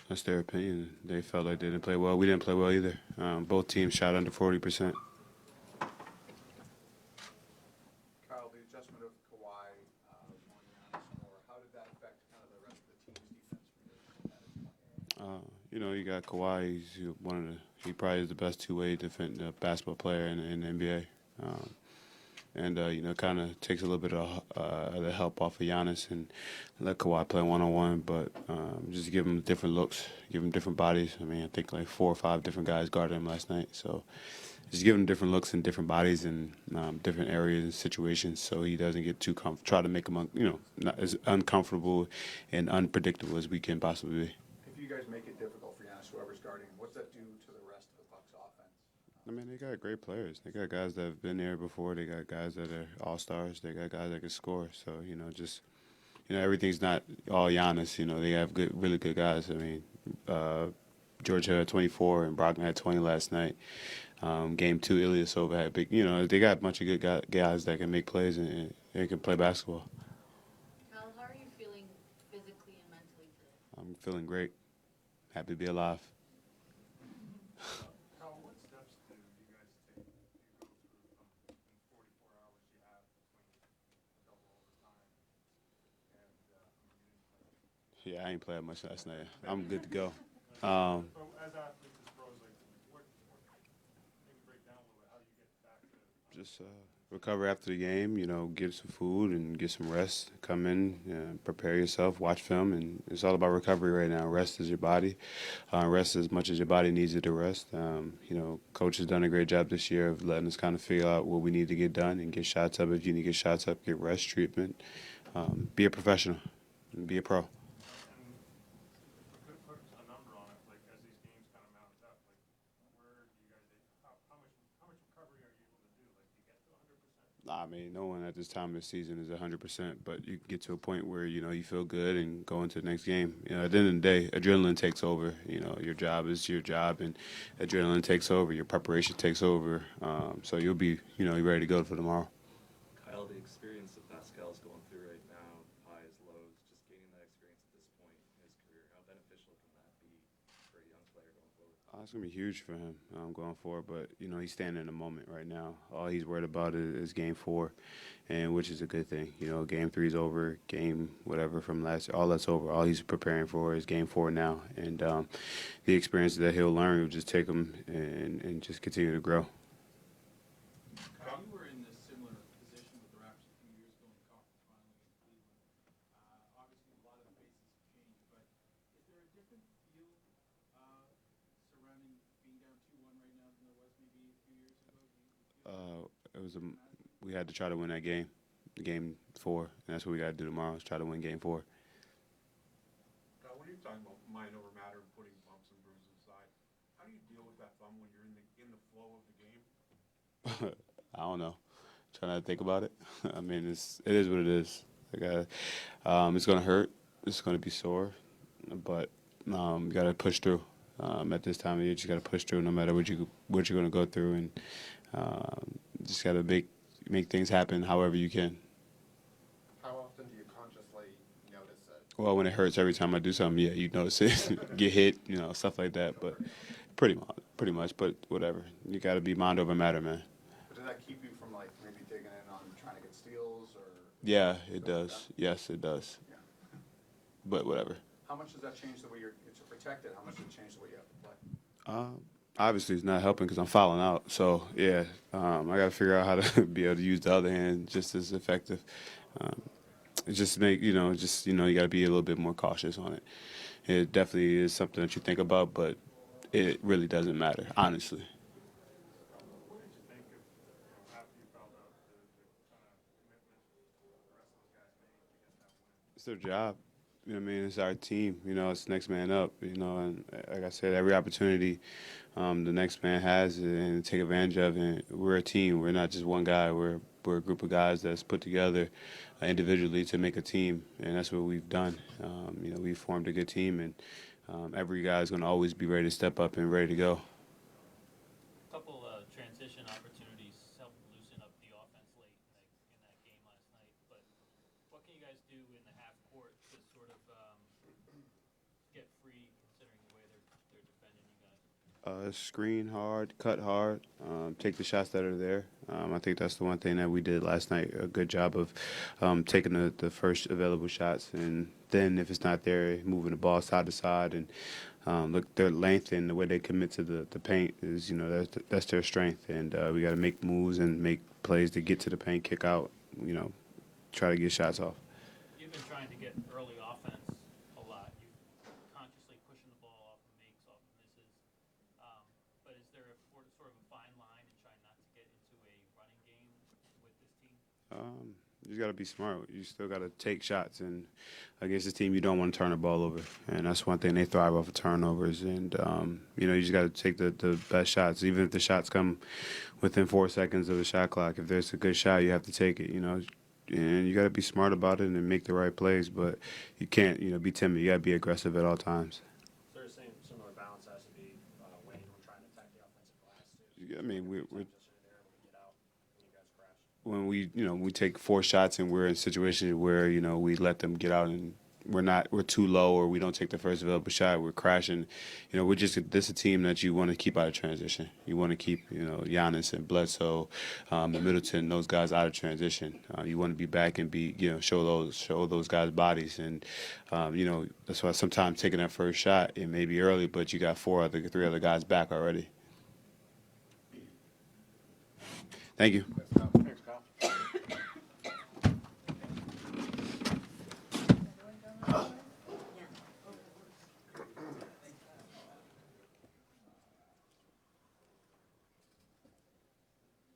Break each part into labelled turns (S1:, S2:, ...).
S1: That's their opinion. They felt like they didn't play well. We didn't play well either. Both teams shot under 40%.
S2: Kyle, the adjustment of Kawhi on Giannis more, how did that affect kind of the rest of the team's defense from your vantage point?
S1: You got Kawhi. He probably is the best two-way basketball player in the NBA. And kind of takes a little bit of the help off of Giannis and let Kawhi play one-on-one, but just give him different looks, give him different bodies. I mean, I think like 4 or 5 different guys guarded him last night, so just give him different looks and different bodies and different areas and situations, so he doesn't get too try to make him not as uncomfortable and unpredictable as we can possibly be.
S2: If you guys make it difficult for Giannis, whoever's guarding him, what's that do to the rest of the Bucks offense?
S1: I mean, they got great players. They got guys that have been there before. They got guys that are all-stars. They got guys that can score. So, everything's not all Giannis. They have really good guys. I mean, George had 24 and Brockman had 20 last night. Game 2, Ilyasova had big. They got a bunch of good guys that can make plays and can play basketball.
S3: Kyle, how are you feeling physically and mentally today?
S1: I'm feeling great. Happy to be alive.
S4: Kyle, what steps do you guys take? Do you go through in 44 hours you have between double overtime and
S1: Yeah, I ain't playing much last night. I'm good to go.
S4: but as athletes, as pros, like what maybe break down a little bit how you get back to
S1: Just recover after the game, get some food and get some rest. Come in, prepare yourself, watch film, and it's all about recovery right now. Rest is your body. Rest as much as your body needs it to rest. Coach has done a great job this year of letting us kind of figure out what we need to get done and get shots up. If you need to get shots up, get rest treatment. Be a professional and be a pro.
S4: put a number on it, like as these games kind of mount up, like where do you guys how much recovery are you able to do? Like do you get to 100%?
S1: I mean, no one at this time of the season is 100%, but you get to a point where, you feel good and go into the next game. At the end of the day, adrenaline takes over. Your job is your job, and adrenaline takes over. Your preparation takes over. So you'll be, you're ready to go for tomorrow.
S5: Kyle, the experience that Pascal's going through right now, highs, lows, just gaining that experience at this point in his career, how beneficial can that be for a young player going forward?
S1: It's going to be huge for him going forward, but, he's standing in the moment right now. All he's worried about is Game 4, and which is a good thing. Game 3 is over, game whatever from last year, all that's over. All he's preparing for is Game 4 now, and the experience that he'll learn will just take him and just continue to grow.
S6: Kyle, you were in this similar position with the Raptors a few years ago in the conference final against Cleveland. Obviously, a lot of the faces have changed, but is there a different feel surrounding being down 2-1 right now than there was maybe a few years ago? Do you feel
S1: We had to try to win that game, Game 4, and that's what we got to do tomorrow is try to win Game 4.
S7: When you're talking about mind over matter and putting bumps and bruises aside, how do you deal with that thumb when you're in the flow of the game?
S1: I don't know. Try not to think about it. I mean, it is what it is. It's going to hurt. It's going to be sore, but you got to push through. At this time of year, you just got to push through no matter what you're going to go through, and just got to make things happen however you can.
S2: How often do you consciously notice it?
S1: Well, when it hurts every time I do something, yeah, you notice it, get hit, stuff like that. But pretty much. But whatever, you got to be mind over matter, man.
S2: But does that keep you from like maybe digging in on trying to get steals or?
S1: Yeah, it does. Yes, it does.
S2: Yeah.
S1: But whatever.
S2: How much does that change the way you're protected? How much does it change the way you have to play?
S1: Obviously, it's not helping because I'm fouling out. So yeah, I got to figure out how to be able to use the other hand just as effective. It just you got to be a little bit more cautious on it. It definitely is something that you think about, but it really doesn't matter, honestly.
S4: What did you think of after you found out the kind of commitment the rest of those guys made to get that win?
S1: It's their job. I mean, it's our team. It's next man up. And like I said, every opportunity the next man has and take advantage of. And we're a team. We're not just one guy. We're a group of guys that's put together individually to make a team, and that's what we've done. We've formed a good team, and every guy's going to always be ready to step up and ready to go.
S8: A couple transition opportunities helped loosen up the offense late in that game last night. But what can you guys do in the half court to sort of get free, considering
S1: Screen hard, cut hard, take the shots that are there. I think that's the one thing that we did last night. A good job of taking the first available shots, and then if it's not there, moving the ball side to side. And look, their length and the way they commit to the paint is, that's their strength. And we got to make moves and make plays to get to the paint, kick out, try to get shots off.
S8: You've been trying to get early offense a lot. You're consciously pushing the ball off of makes, off of misses. But is there a sort of a fine line in trying not to get into a running game with this team?
S1: You just got to be smart. You still got to take shots. And against this team, you don't want to turn the ball over. And that's one thing. They thrive off of turnovers. And, you just got to take the best shots. Even if the shots come within 4 seconds of the shot clock, if there's a good shot, you have to take it, And you got to be smart about it and make the right plays. But you can't, be timid. You got to be aggressive at all times.
S9: Is there the same similar balance has to be when trying to attack the offensive glass too?
S1: I mean, we're
S9: Just there when we get out, when you guys crash.
S1: when we take 4 shots and we're in situations where we let them get out and we're too low or we don't take the first available shot, we're crashing. This is a team that you want to keep out of transition. You want to keep Giannis and Bledsoe, and Middleton, those guys out of transition. You want to be back and show those guys bodies. And that's why sometimes taking that first shot, it may be early, but you got 3 other guys back already. Thank you.
S2: Thanks, Kyle.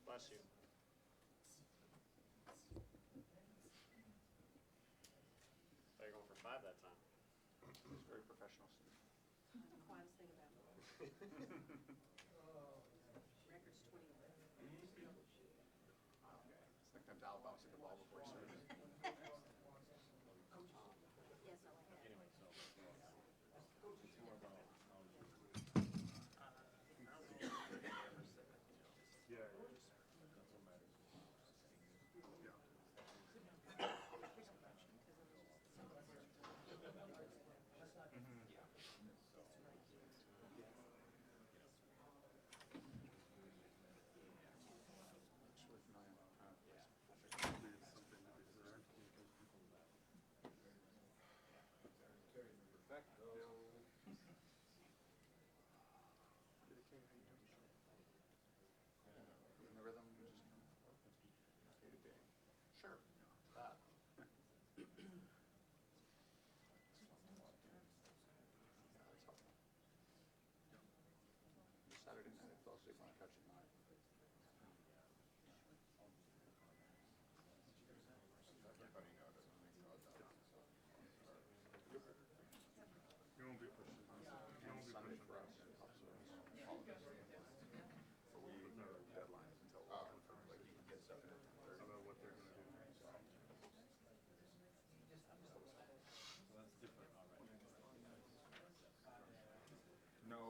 S9: Bless you. They're going for 5 that time.
S2: He's very professional.
S3: Kawhi was thinking about it. Record's 20.
S2: It's like them dial bouncing the ball before he started.
S3: Yes, I like that.
S2: In the rhythm, you just day to day. Sure. That. Saturday night, I fell asleep on a couch at 9.
S4: You won't be pushing. You won't be
S2: Sunday
S4: pushing.
S2: for us, but we deadlines until like you can get 7:30.
S4: About what they're gonna do.
S2: No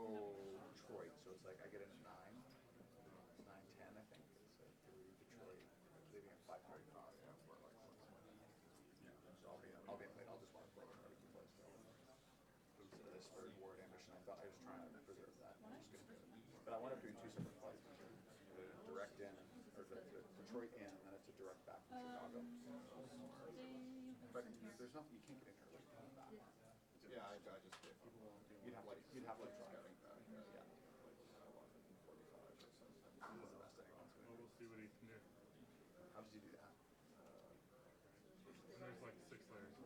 S2: Detroit, so it's like I get in at 9. It's 9:10, I think. It's like through Detroit, leaving at 5:35. Yeah, we're like, so I'll be in late. I'll just want to play everybody can play still. So this third ward ambition, I was trying to preserve that. I'm just gonna do it. But I wound up doing 2 separate flights. The direct in, or the Detroit in, and then it's a direct back from Chicago. But there's nothing, you can't get in early. Yeah, I just did. You'd have to try. Yeah.
S4: Well, we'll see what he can do.
S2: How did you do that?
S4: And there's like 6 layers.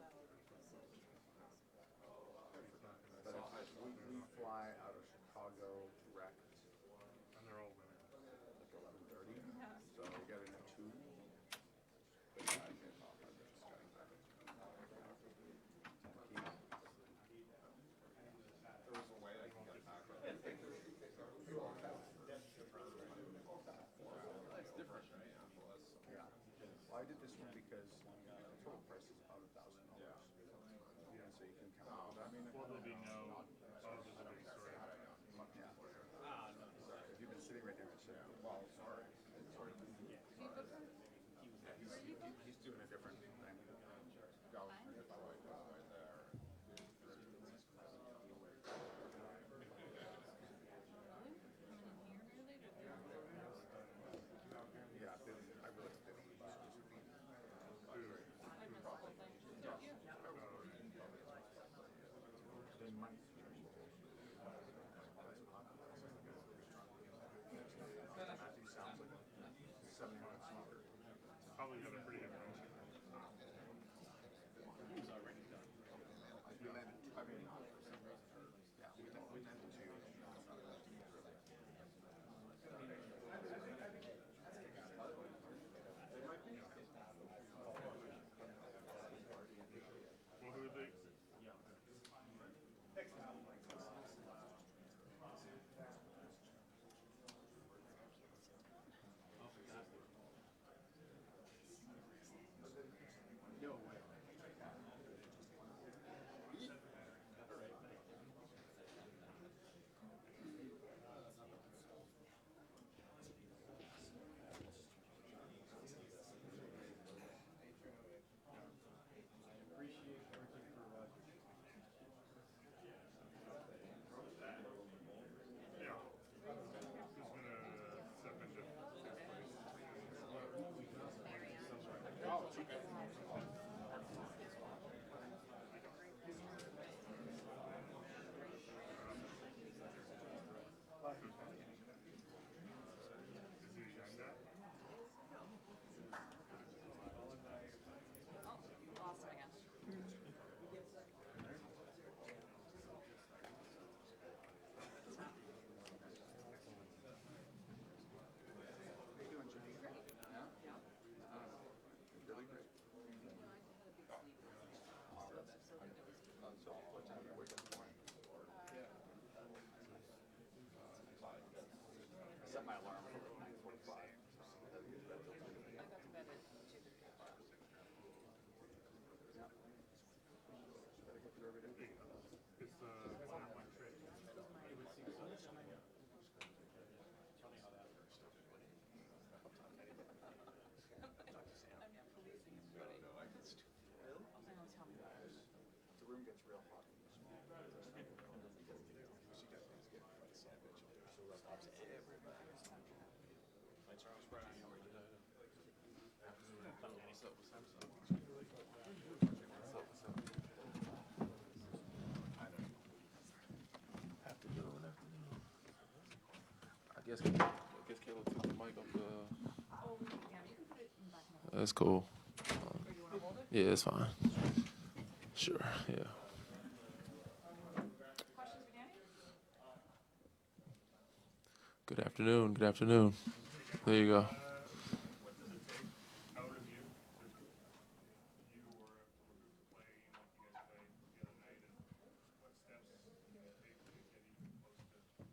S2: But we fly out of Chicago direct
S4: And they're all women.
S2: like 11:30. So we got in at 2. But yeah, I get off. I just got in back at 2. There was a way I can get back. That's different, right? Yeah. money situation too. Matthew sounds like a 7-year-old smoker.
S4: Probably have a pretty good friendship.
S2: We landed, I mean, yeah, we landed two.
S4: Well, who are they? Yeah. Who's gonna step into his place? Is he young guy?
S2: How you doing, Jimmy? Yeah? Really great. So what time do you wake up in the morning? I set my alarm for 9:45. Gotta get through every day.
S4: It's the one-on-one trade.
S2: The room gets real hot. She got Thanksgiving fried sandwich. So that pops everybody.
S10: I guess Caleb took the mic off the. That's cool. Yeah, it's fine. Sure. Yeah. Good afternoon. Good afternoon. There you go.
S4: What does it take out of you or a group to play, like you guys played the other night, and what steps do you take to get even close to being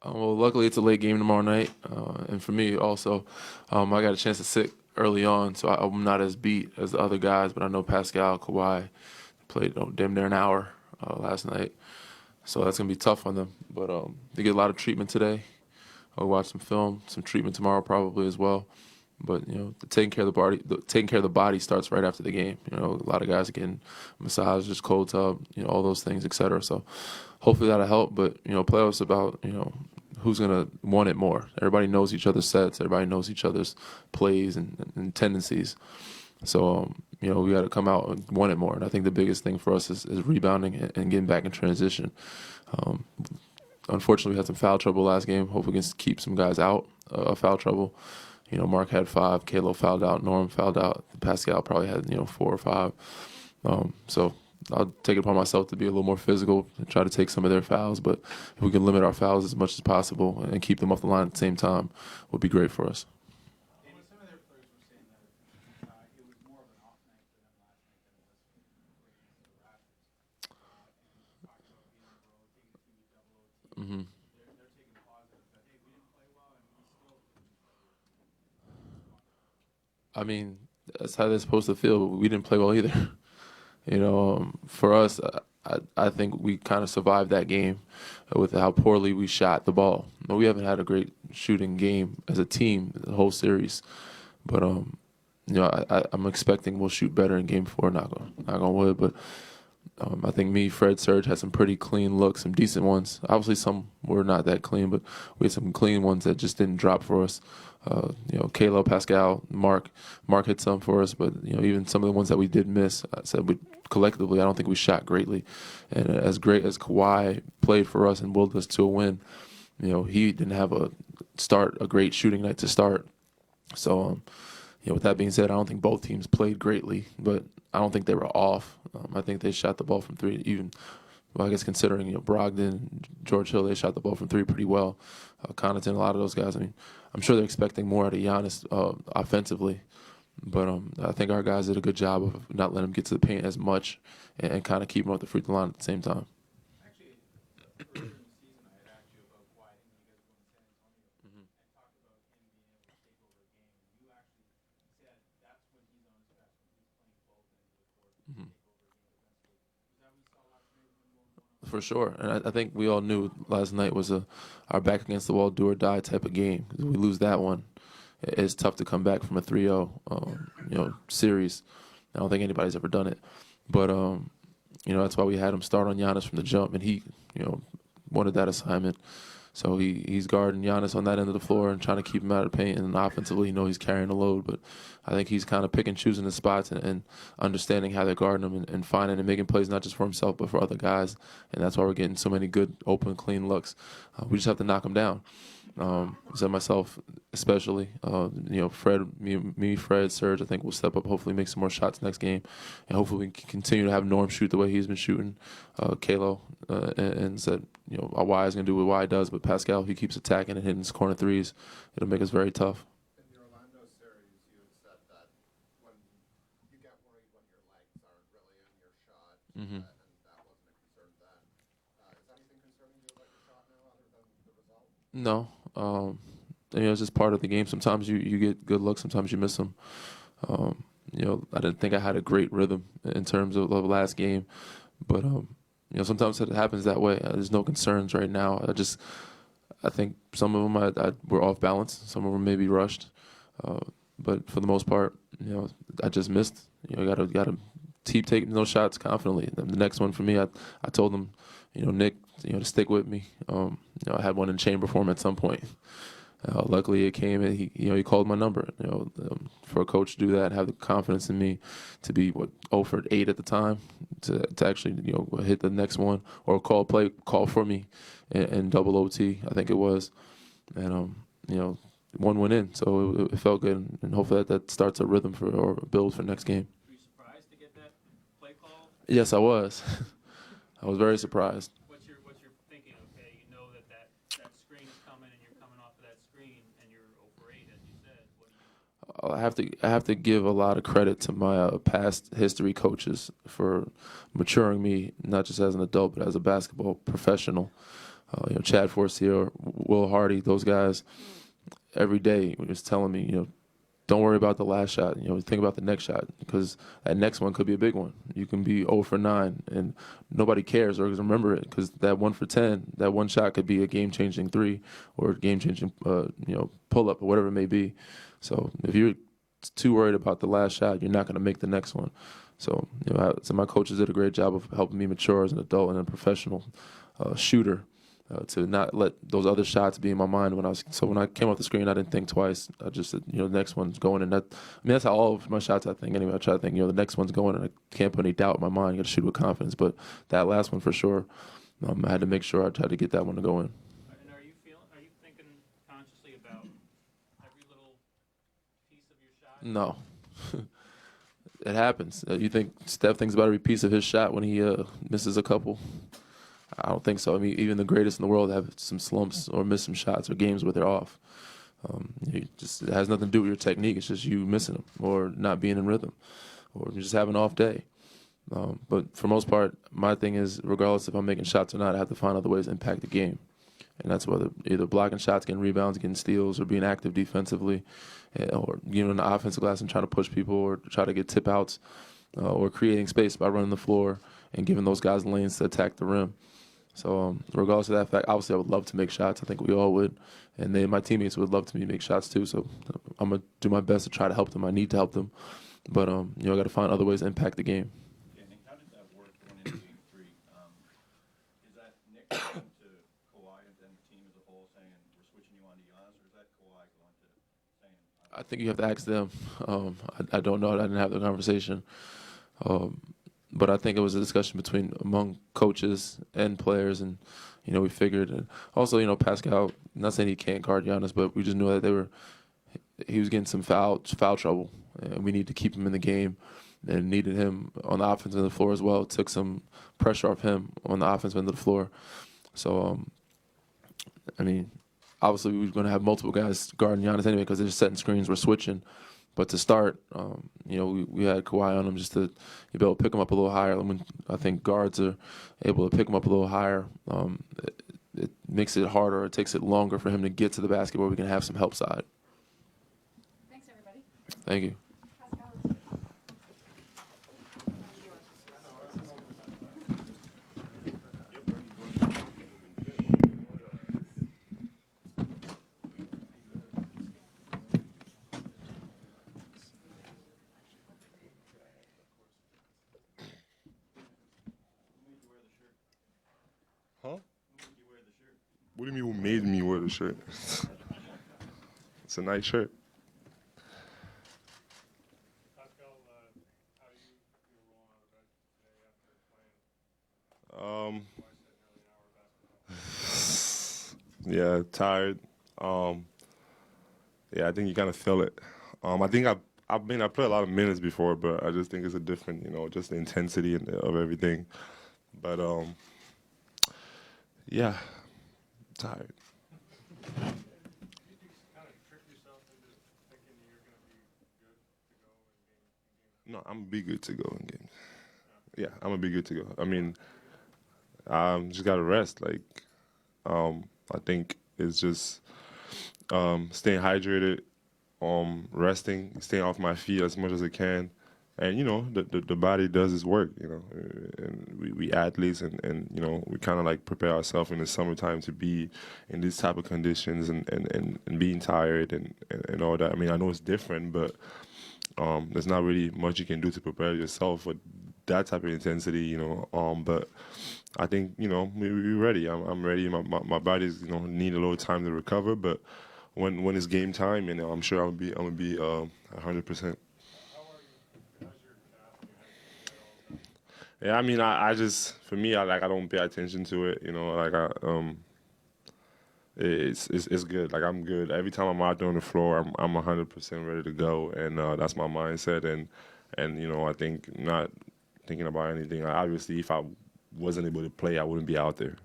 S4: 100%
S10: Well, luckily it's a late game tomorrow night, and for me also, I got a chance to sit early on, so I'm not as beat as the other guys. But I know Pascal, Kawhi played damn near an hour last night, so that's gonna be tough on them. But they get a lot of treatment today. I'll watch some film, some treatment tomorrow probably as well. But taking care of the body starts right after the game. A lot of guys are getting massages, cold tub, all those things, etc. So hopefully that'll help. But playoffs about who's gonna want it more. Everybody knows each other's sets. Everybody knows each other's plays and tendencies. So we got to come out and want it more. And I think the biggest thing for us is rebounding and getting back in transition. Unfortunately, we had some foul trouble last game. Hope we can keep some guys out of foul trouble. Mark had 5. Kalo fouled out. Norm fouled out. Pascal probably had 4 or 5. So I'll take it upon myself to be a little more physical and try to take some of their fouls. But if we can limit our fouls as much as possible and keep them off the line at the same time, would be great for us.
S6: Danny, some of their players were saying that it was more of an off night for them last night than it was for the Raptors. And talked about being on the road, taking a 2-week double OT.
S10: Mm-hmm.
S6: They're taking positive that, hey, we didn't play well and we still couldn't play.
S10: I mean, that's how they're supposed to feel. But we didn't play well either. For us, I think we kind of survived that game with how poorly we shot the ball. We haven't had a great shooting game as a team the whole series, but I'm expecting we'll shoot better in Game 4. Not gonna wood, but I think me, Fred, Serge had some pretty clean looks, some decent ones. Obviously, some were not that clean, but we had some clean ones that just didn't drop for us. Kalo, Pascal, Mark hit some for us, but even some of the ones that we did miss, I said collectively, I don't think we shot greatly. And as great as Kawhi played for us and willed us to a win, he didn't have a great shooting night to start. So, with that being said, I don't think both teams played greatly, but I don't think they were off. I think they shot the ball from three, I guess considering Brogdon, George Hill, they shot the ball from three pretty well. Connaughton, a lot of those guys. I mean, I'm sure they're expecting more out of Giannis offensively, but I think our guys did a good job of not letting him get to the paint as much and kind of keep him off the free throw line at the same time.
S6: Actually, earlier in the season, I had asked you about Kawhi, and you guys were in San Antonio, and talked about him being able to take over a game. And you actually said that's when he's on his best, when he's playing both ends of the court, and take over a game defensively. Was that what you saw last night when you were one-on-one?
S10: For sure, and I think we all knew last night was our back against the wall, do or die type of game. 'Cause we lose that one, it's tough to come back from a 3-0 series. I don't think anybody's ever done it, but that's why we had him start on Giannis from the jump, and he wanted that assignment. So he's guarding Giannis on that end of the floor and trying to keep him out of the paint. And offensively, he's carrying the load. But I think he's kind of picking and choosing his spots and understanding how they're guarding him and finding and making plays not just for himself but for other guys. And that's why we're getting so many good, open, clean looks. We just have to knock him down. So myself especially, Fred, Fred, Serge, I think will step up, hopefully make some more shots next game. And hopefully we can continue to have Norm shoot the way he's been shooting. Kalo, and said, why is going to do what why does, but Pascal, he keeps attacking and hitting his corner threes. It'll make us very tough.
S2: In the Orlando series, you had said that when you get worried when your legs aren't really in your shot, and that wasn't a concern then. Is anything concerning you about your shot now other than the result?
S10: No. It's just part of the game. Sometimes you get good looks, sometimes you miss them. I didn't think I had a great rhythm in terms of the last game, but sometimes it happens that way. There's no concerns right now. I think some of them I were off balance. Some of them maybe rushed, but for the most part, I just missed. Got to keep taking those shots confidently. And the next one for me, I told them, Nick, to stick with me. I had one in chamber for him at some point. Luckily, it came and he called my number. For a coach to do that, have the confidence in me to be 0 for 8 at the time, to actually hit the next one or call for me in double OT, I think it was, and one went in, so it felt good, and hopefully that starts a rhythm or a build for next game.
S8: Were you surprised to get that play call?
S10: Yes, I was. I was very surprised.
S8: What's your thinking? Okay, you know that screen is coming, and you're coming off of that screen, and you're 0 for 8, as you said. What do you?
S10: I have to give a lot of credit to my past history coaches for maturing me, not just as an adult, but as a basketball professional. Chad Forcier, Will Hardy, those guys, every day was telling me, don't worry about the last shot. Think about the next shot, because that next one could be a big one. You can be 0 for 9, and nobody cares or remember it, because that 1 for 10, that one shot could be a game-changing 3 or a game-changing, pull-up or whatever it may be. So if you're too worried about the last shot, you're not going to make the next one. So, so my coaches did a great job of helping me mature as an adult and a professional shooter. To not let those other shots be in my mind when I came off the screen, I didn't think twice. I just said, the next one's going, and that's how all of my shots I think anyway. I try to think, the next one's going, and I can't put any doubt in my mind. You got to shoot with confidence, but that last one for sure, I had to make sure I tried to get that one to go in.
S8: And are you thinking consciously about every little piece of your shot?
S10: No. It happens. You think Steph thinks about every piece of his shot when he misses a couple? I don't think so. I mean, even the greatest in the world have some slumps or miss some shots or games where they're off. It has nothing to do with your technique. It's just you missing them or not being in rhythm or just having an off day. But for most part, my thing is, regardless if I'm making shots or not, I have to find other ways to impact the game. And that's whether either blocking shots, getting rebounds, getting steals, or being active defensively, or in the offensive glass and trying to push people or try to get tip outs, or creating space by running the floor and giving those guys lanes to attack the rim. So regardless of that fact, obviously I would love to make shots. I think we all would. And my teammates would love to make shots too. So I'm going to do my best to try to help them. I need to help them. But, I got to find other ways to impact the game.
S11: How did that work going into
S10: I think you have to ask them. I don't know. I didn't have the conversation. But I think it was a discussion among coaches and players, and we figured. And also, Pascal. Not saying he can't guard Giannis, but we just knew that he was getting some foul trouble, and we need to keep him in the game, and needed him on the offensive end of the floor as well. It took some pressure off him on the offensive end of the floor. So, I mean, obviously we were going to have multiple guys guarding Giannis anyway because they're setting screens, we're switching. But to start, we had Kawhi on him just to be able to pick him up a little higher. When I think guards are able to pick him up a little higher, it makes it harder. It takes it longer for him to get to the basket where we can have some help side.
S3: Thanks, everybody.
S10: Thank you.
S11: Huh? What do you mean who made me wear the shirt? It's a nice shirt.
S4: Pascal, how do you feel rolling out of bed today after playing twice at nearly an hour of basketball?
S11: Yeah, tired. Yeah, I think you kind of feel it. I think I played a lot of minutes before, but I just think it's a different, just the intensity of everything. But yeah, tired.
S4: You kind of trick yourself into thinking you're going to be good to go in game.
S11: No, I'm gonna be good to go in games. Yeah, I'm gonna be good to go. I mean, just gotta rest. Like, I think it's just staying hydrated, resting, staying off my feet as much as I can, and the body does its work. And we athletes, and we kind of like prepare ourselves in the summertime to be in these type of conditions and being tired and all that. I mean, I know it's different, but there's not really much you can do to prepare yourself for that type of intensity, but I think, we're ready. I'm ready. My body's, need a little time to recover, but when it's game time, I'm sure I'm gonna be 100%.
S4: How are you? How's your calf?
S11: Yeah, I mean, I just, for me, I don't pay attention to it, it's good. Like, I'm good. Every time I'm out there on the floor, I'm 100% ready to go, and that's my mindset. And I think not thinking about anything. Obviously, if I wasn't able to play, I wouldn't be out there.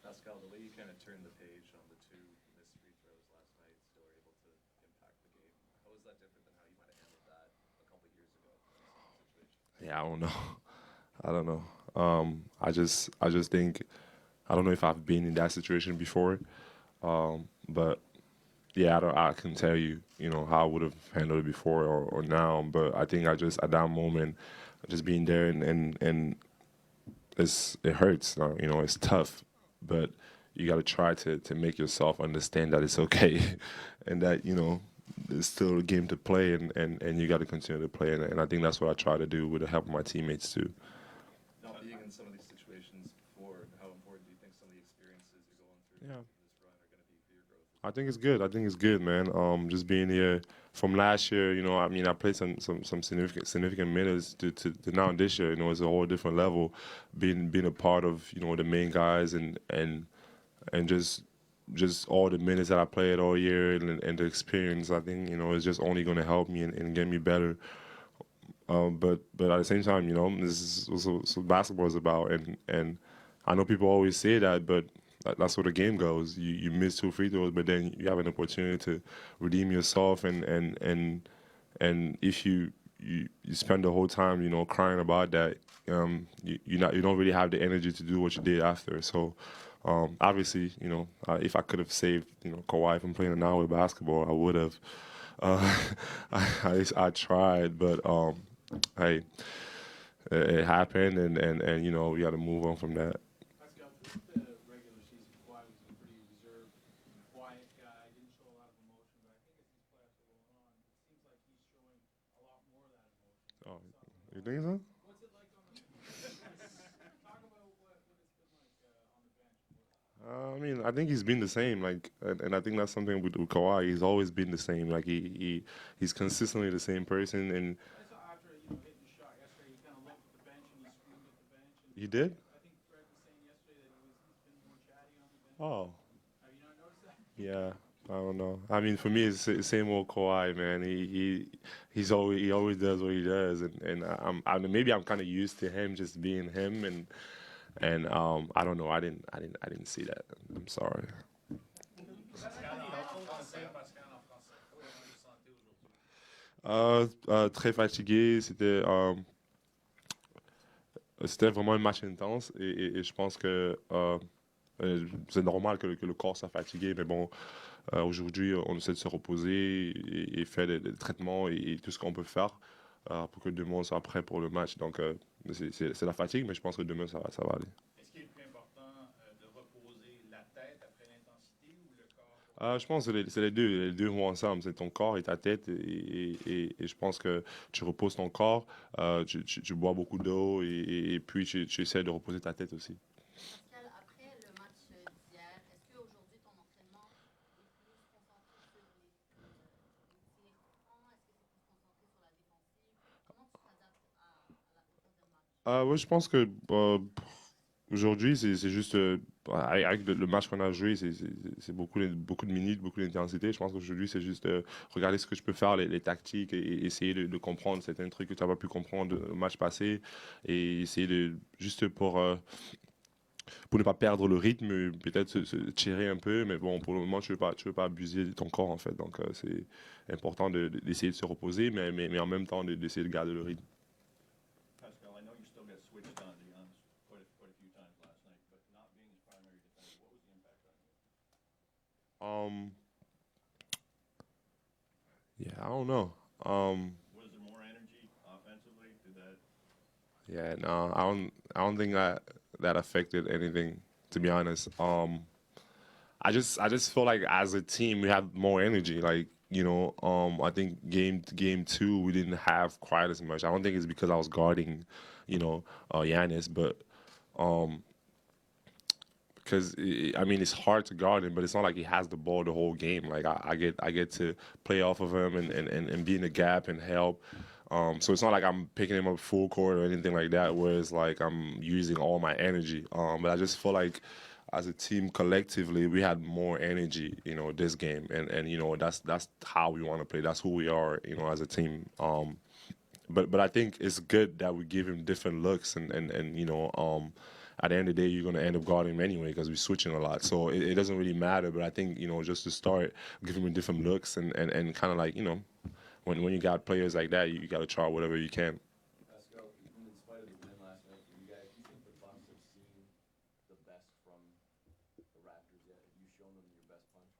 S5: Pascal, the way you kind of turned the page on the two missed free throws last night, still were able to impact the game. How was that different than how you might have handled that a couple of years ago in the same situation?
S11: Yeah, I don't know. I don't know. I just think I don't know if I've been in that situation before, but yeah, I can tell you, how I would have handled it before or now. But I think I just at that moment, just being there and it hurts. It's tough, but you got to try to make yourself understand that it's okay, and that there's still a game to play, and you got to continue to play. And I think that's what I try to do with the help of my teammates too.
S5: Not being in some of these situations before, how important do you think some of the experiences you're going through
S11: Yeah.
S5: this run are going to be for your growth?
S11: I think it's good. I think it's good, man. Just being here from last year, I mean, I played some significant minutes to now this year. It's a whole different level. Being a part of the main guys and just all the minutes that I played all year and the experience. I think it's just only going to help me and get me better. But at the same time, this is also what basketball is about. And I know people always say that, but that's where the game goes. You miss 2 free throws, but then you have an opportunity to redeem yourself. And if you spend the whole time, crying about that, you don't really have the energy to do what you did after. So obviously, if I could have saved Kawhi from playing an hour of basketball, I would have. I tried, but hey, it happened, and we got to move on from that.
S6: Pascal, throughout the regular season, Kawhi was a pretty reserved, quiet guy. Didn't show a lot of emotion, but I think as these playoffs are going on, it seems like he's showing a lot more of that emotion.
S11: Oh, you think so?
S6: What's it like on the talk about what it's been like on the bench?
S11: I mean, I think he's been the same. Like, and I think that's something with Kawhi. He's always been the same. Like, he's consistently the same person. And
S6: I saw after, hitting the shot yesterday, he kind of looked at the bench and he screamed at the bench. And
S11: he did.
S6: I think Greg was saying yesterday that he's been more chatty on the bench.
S11: Oh,
S6: Have you not noticed that?
S11: yeah. I don't know. I mean, for me, it's the same old Kawhi, man. He always does what he does, and I mean, maybe I'm kind of used to him just being him, and I don't know. I didn't see that. I'm sorry. Très fatigué. C'était vraiment un match intense et je pense que c'est normal que le corps soit fatigué, mais bon, aujourd'hui, on essaie de se reposer et faire des traitements et tout ce qu'on peut faire pour que demain on soit prêt pour le match. Donc, c'est la fatigue, mais je pense que demain, ça va aller.
S6: Est-ce qu'il est plus important de reposer la tête après l'intensité ou le corps?
S11: Je pense que c'est les deux vont ensemble. C'est ton corps et ta tête. Et je pense que tu reposes ton corps, tu bois beaucoup d'eau et puis tu essaies de reposer ta tête aussi.
S3: Pascal, après le match d'hier, est-ce qu'aujourd'hui ton entraînement est plus concentré sur les tirs francs? Est-ce que c'est plus concentré sur la défensive? Comment tu t'adaptes au troisième match?
S11: Ouais, je pense que aujourd'hui, c'est juste. Avec le match qu'on a joué, c'est beaucoup de minutes, beaucoup d'intensité. Je pense qu'aujourd'hui, c'est juste regarder ce que je peux faire, les tactiques, et essayer de comprendre certains trucs que tu n'as pas pu comprendre au match passé. Et essayer de. Juste pour ne pas perdre le rythme, peut-être se tirer un peu. Mais bon, pour le moment, tu veux pas abuser de ton corps, en fait. Donc, c'est important d'essayer de se reposer, mais en même temps, d'essayer de garder le rythme.
S12: Pascal, I know you still got switched on Giannis quite a few times last night, but not being his primary defender, what was the impact on you?
S11: Yeah, I don't know.
S12: Was there more energy offensively? Did that?
S11: Yeah, no, I don't think that affected anything, to be honest. I just feel like as a team we had more energy. Like, I think game two we didn't have quite as much. I don't think it's because I was guarding, Giannis, but because I mean it's hard to guard him, but it's not like he has the ball the whole game. Like I get to play off of him and be in the gap and help. So it's not like I'm picking him up full court or anything like that, where it's like I'm using all my energy. But I just feel like as a team collectively, we had more energy, this game, and that's how we want to play. That's who we are, as a team. But I think it's good that we give him different looks and at the end of the day, you're going to end up guarding him anyway because we're switching a lot. So it doesn't really matter. But I think, just to start, give him different looks and kind of like, when you got players like that, you got to try whatever you can.
S5: Pascal, even in spite of the win last night for you guys, do you think the Bucks have seen the best from the Raptors yet? Have you shown them your best punch?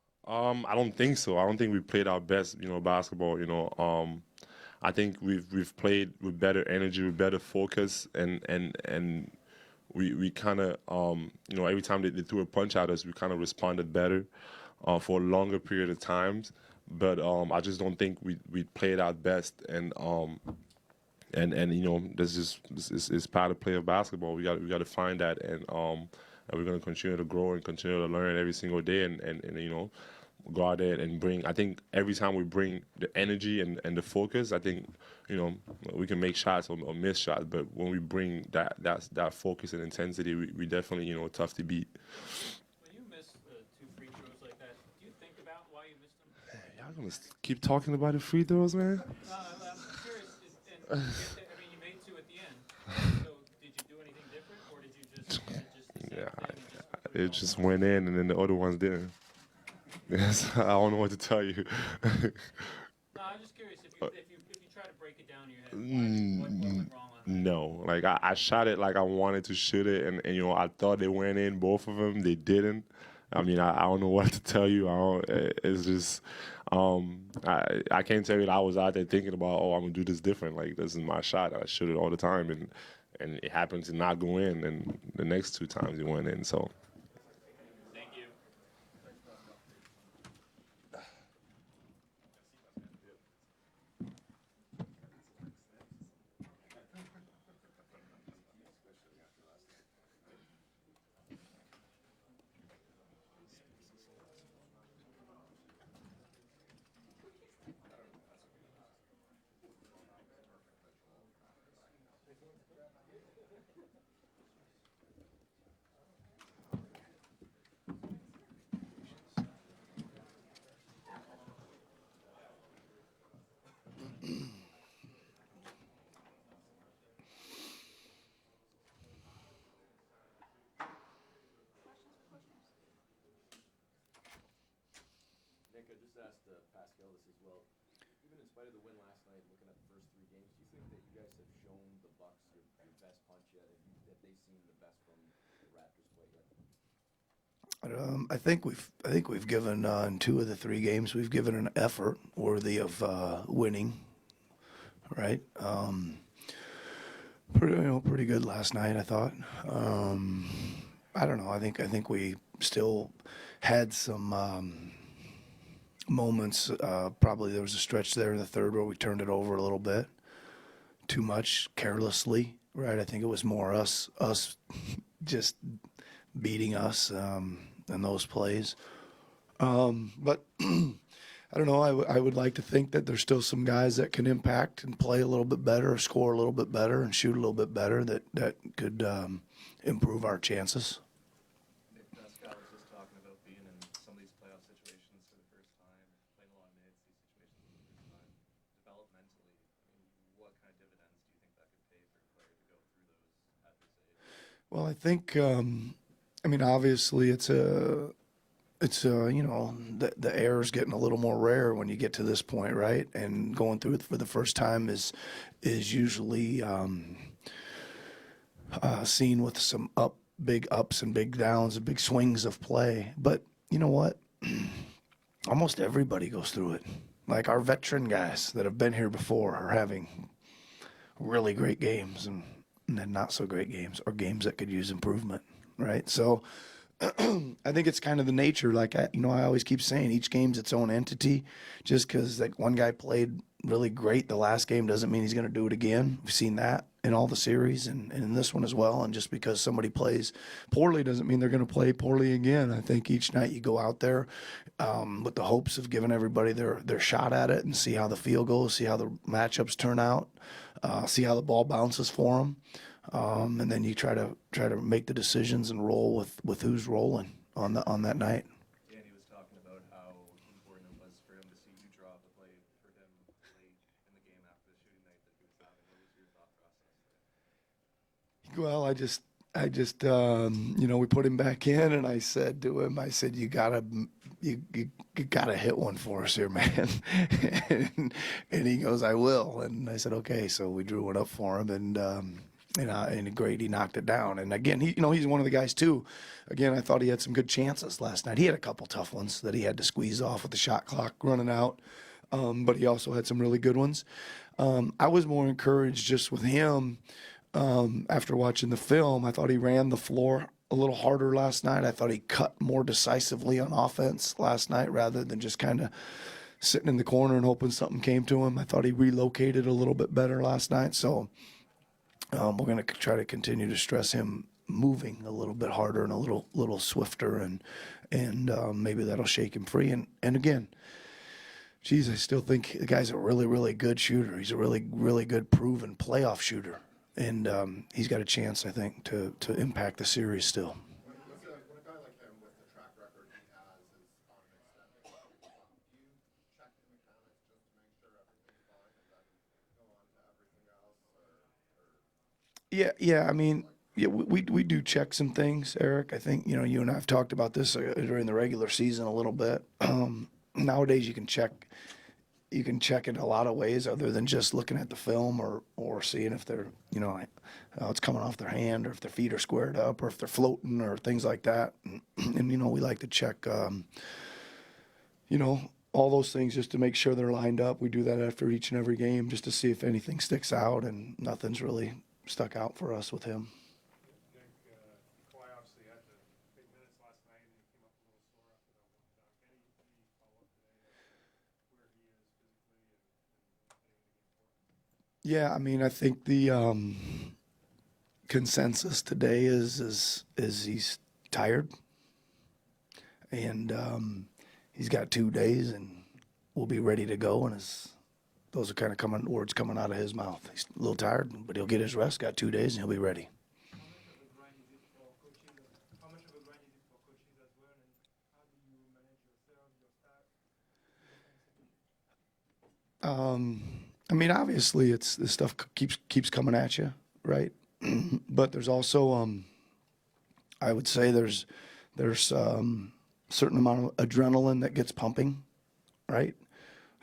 S11: I don't think so. I don't think we played our best, basketball. I think we've played with better energy, with better focus, and we kind of, every time they threw a punch at us, we kind of responded better for a longer period of times. But I just don't think we played our best, and this is part of play of basketball. We got to find that, and we're gonna continue to grow and continue to learn every single day, and go out there and bring. I think every time we bring the energy and the focus, I think we can make shots or miss shots. But when we bring that focus and intensity, we definitely tough to beat.
S8: When you miss two free throws like that, do you think about why you missed them?
S11: Y'all gonna keep talking about the free throws, man?
S8: I'm curious. I mean, you made two at the end. So did you do anything different, or did you just the same
S11: Yeah,
S8: thing and just put it
S11: it
S8: all
S11: just
S8: in?
S11: went in, and then the other ones didn't. Yes, I don't know what to tell you.
S8: No, I'm just curious if you try to break it down in your head, what went wrong on that?
S11: No, like I shot it like I wanted to shoot it, and I thought they went in, both of them. They didn't. I mean, I don't know what to tell you. It's just I can't tell you that I was out there thinking about, I'm gonna do this different. Like, this is my shot. I shoot it all the time, and it happened to not go in, and the next two times it went in. So.
S8: Thank you.
S13: Nick, I just asked Pascal this as well. Even in spite of the win last night, looking at the first three games, do you think that you guys have shown the Bucks your best punch yet? Have they seen the best from the Raptors play yet?
S14: I think we've given in 2 of the 3 games we've given an effort worthy of winning, right? Pretty good last night, I thought. I don't know. I think we still had some moments. Probably there was a stretch there in the third where we turned it over a little bit, too much carelessly, right? I think it was more us just beating us in those plays. But I don't know. I would like to think that there's still some guys that can impact and play a little bit better, or score a little bit better, and shoot a little bit better that could improve our chances.
S5: Nick, Pascal was just talking about being in some of these playoff situations for the first time, playing a lot of minutes, these situations for the first time. Developmentally, I mean, what kind of dividends do you think that could pay for a player to go through those at this age?
S14: Well, I think, obviously the air is getting a little more rare when you get to this point, right? And going through it for the first time is usually seen with some big ups and big downs and big swings of play. But you know what? Almost everybody goes through it. Like our veteran guys that have been here before are having really great games and then not so great games, or games that could use improvement, right? So I think it's kind of the nature. Like I always keep saying, each game's its own entity. Just because like one guy played really great the last game doesn't mean he's going to do it again. We've seen that in all the series and in this one as well. And just because somebody plays poorly doesn't mean they're going to play poorly again. I think each night you go out there with the hopes of giving everybody their shot at it and see how the field goes, see how the matchups turn out, see how the ball bounces for them. And then you try to make the decisions and roll with who's rolling on that night.
S5: Danny was talking about how important it was for him to see you draw up a play for him late in the game after the shooting night that he was having. What was your thought process there?
S14: Well, we put him back in, and I said to him, you gotta hit one for us here, man. and he goes, I will. And I said, okay. So we drew one up for him, and great, he knocked it down. And again, he's one of the guys too. Again, I thought he had some good chances last night. He had a couple tough ones that he had to squeeze off with the shot clock running out, but he also had some really good ones. I was more encouraged just with him after watching the film. I thought he ran the floor a little harder last night. I thought he cut more decisively on offense last night rather than just kind of sitting in the corner and hoping something came to him. I thought he relocated a little bit better last night. So we're going to try to continue to stress him moving a little bit harder and a little swifter, and maybe that'll shake him free. And again, geez, I still think the guy's a really, really good shooter. He's a really, really good proven playoff shooter, and he's got a chance, I think, to impact the series still.
S2: When a guy like him with the track record he has is on an extended contract, do you check the mechanics just to make sure everything's fine and then go on to everything else?
S14: We do check some things, Eric. I think, you and I have talked about this during the regular season a little bit. Nowadays you can check in a lot of ways other than just looking at the film or seeing if they're, it's coming off their hand, or if their feet are squared up, or if they're floating, or things like that. And we like to check, all those things just to make sure they're lined up. We do that after each and every game just to see if anything sticks out, and nothing's really stuck out for us with him.
S4: Nick, Kawhi obviously had the big minutes last night, and he came up a little sore after that one dunk. Any follow up today as where he is physically and heading into game 4?
S14: Yeah, I think the consensus today is he's tired, and he's got 2 days, and we'll be ready to go in those are kind of words coming out of his mouth. He's a little tired, but he'll get his rest. Got 2 days, and he'll be ready.
S6: How much of a grind is it for coaches? How much of a grind is it for coaches as well? And how do you manage yourself, your staff, defensively?
S14: I mean, obviously, this stuff keeps coming at you, right? But there's also, I would say, there's certain amount of adrenaline that gets pumping, right?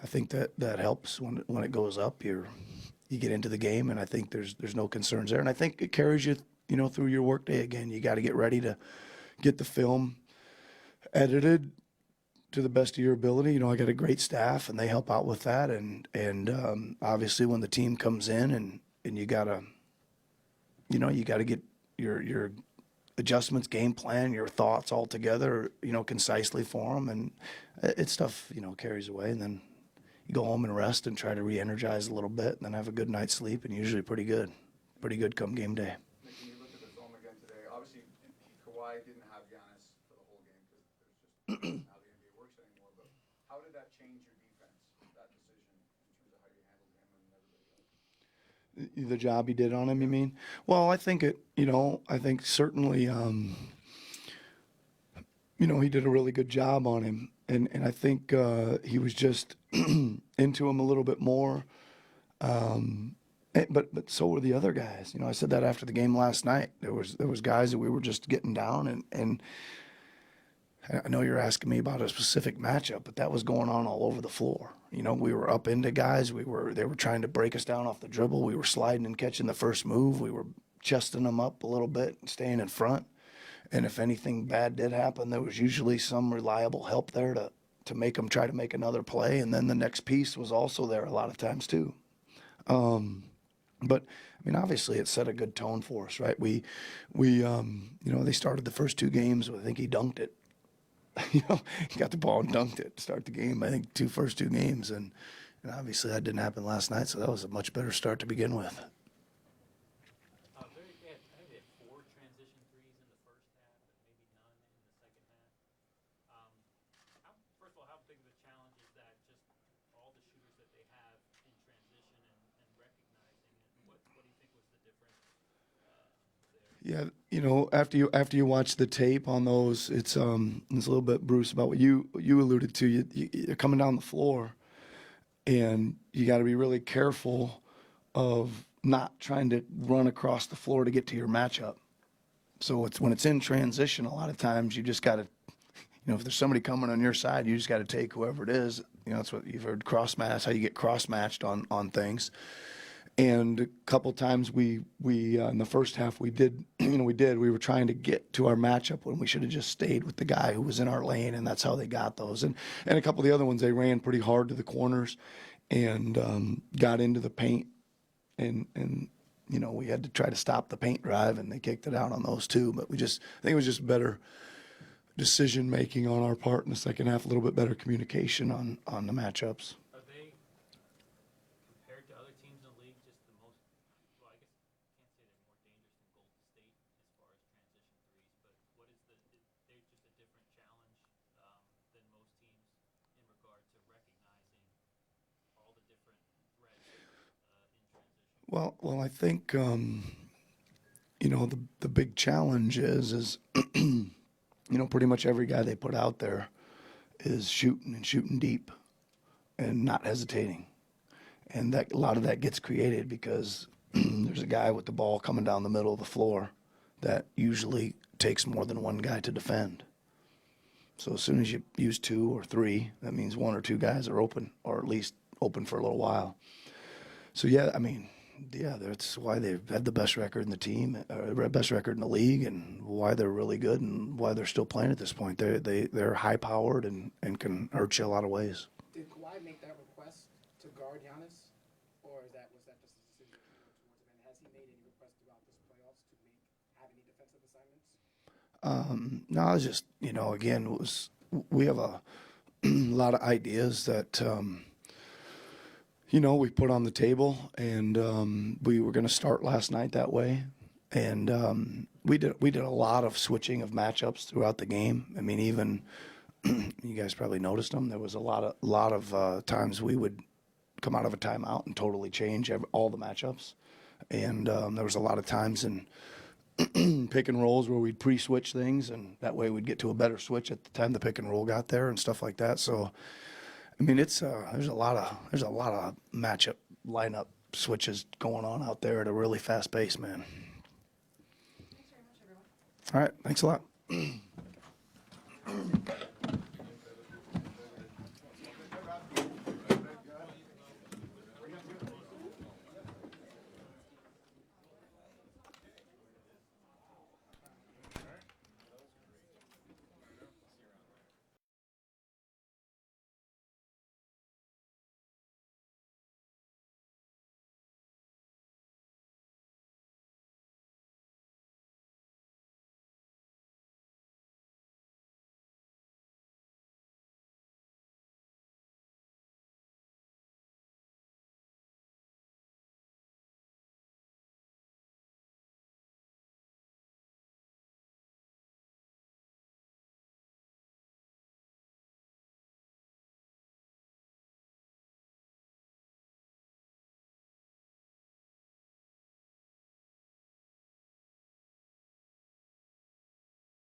S14: I think that helps when it goes up. You get into the game, and I think there's no concerns there. And I think it carries you, through your workday again. You got to get ready to get the film edited to the best of your ability. I got a great staff, and they help out with that. And obviously, when the team comes in, and you gotta get your adjustments, game plan, your thoughts all together, concisely for them, and it's stuff carries away, and then you go home and rest and try to re-energize a little bit, and then have a good night's sleep, and usually pretty good come game day.
S2: Nick, when you look at the film again today, obviously Kawhi didn't have Giannis for the whole game because there's just how the NBA works anymore. But how did that change your defense? That decision in terms of how you handled him and everybody else?
S14: The job he did on him, you mean? Well, I think I think certainly, he did a really good job on him. And I think he was just into him a little bit more. But so were the other guys. I said that after the game last night. There was guys that we were just getting down, and I know you're asking me about a specific matchup, but that was going on all over the floor. We were up into guys. They were trying to break us down off the dribble. We were sliding and catching the first move. We were chesting them up a little bit and staying in front. And if anything bad did happen, there was usually some reliable help there to make them try to make another play. And then the next piece was also there a lot of times too. But I mean, obviously it set a good tone for us, right? We they started the first 2 games. I think he dunked it. He got the ball and dunked it to start the game. I think first 2 games. And obviously that didn't happen last night. So that was a much better start to begin with. Yeah, after you watch the tape on those, it's a little bit, Bruce, about what you alluded to. You're coming down the floor, and you got to be really careful of not trying to run across the floor to get to your matchup. So when it's in transition, a lot of times you just got to, if there's somebody coming on your side, you just got to take whoever it is. That's what you've heard, cross-match, how you get cross-matched on things. And a couple times we in the first half we were trying to get to our matchup when we should have just stayed with the guy who was in our lane, and that's how they got those. And a couple of the other ones, they ran pretty hard to the corners and got into the paint, and we had to try to stop the paint drive, and they kicked it out on those too. But I think it was just better decision making on our part in the second half, a little bit better communication on the matchups. Well, I think the big challenge is pretty much every guy they put out there is shooting deep and not hesitating, and that a lot of that gets created because there's a guy with the ball coming down the middle of the floor that usually takes more than one guy to defend. So as soon as you use 2 or 3, that means 1 or 2 guys are open, or at least open for a little while. So that's why they've had the best record in the team, best record in the league, and why they're really good and why they're still playing at this point. They're high powered and can hurt you a lot of ways.
S6: Did Kawhi make that request to guard Giannis, or was that just a decision towards him? And has he made any requests throughout this playoffs to have any defensive assignments?
S14: No, it's just again, we have a lot of ideas that. We put on the table, and we were going to start last night that way, and we did a lot of switching of matchups throughout the game. I mean, even you guys probably noticed them. There was a lot of times we would come out of a timeout and totally change all the matchups. And there was a lot of times in pick and rolls where we'd pre-switch things, and that way we'd get to a better switch at the time the pick and roll got there and stuff like that. So, I mean, it's there's a lot of matchup lineup switches going on out there at a really fast pace, man.
S3: Thanks very much, everyone.
S14: All right, thanks a lot.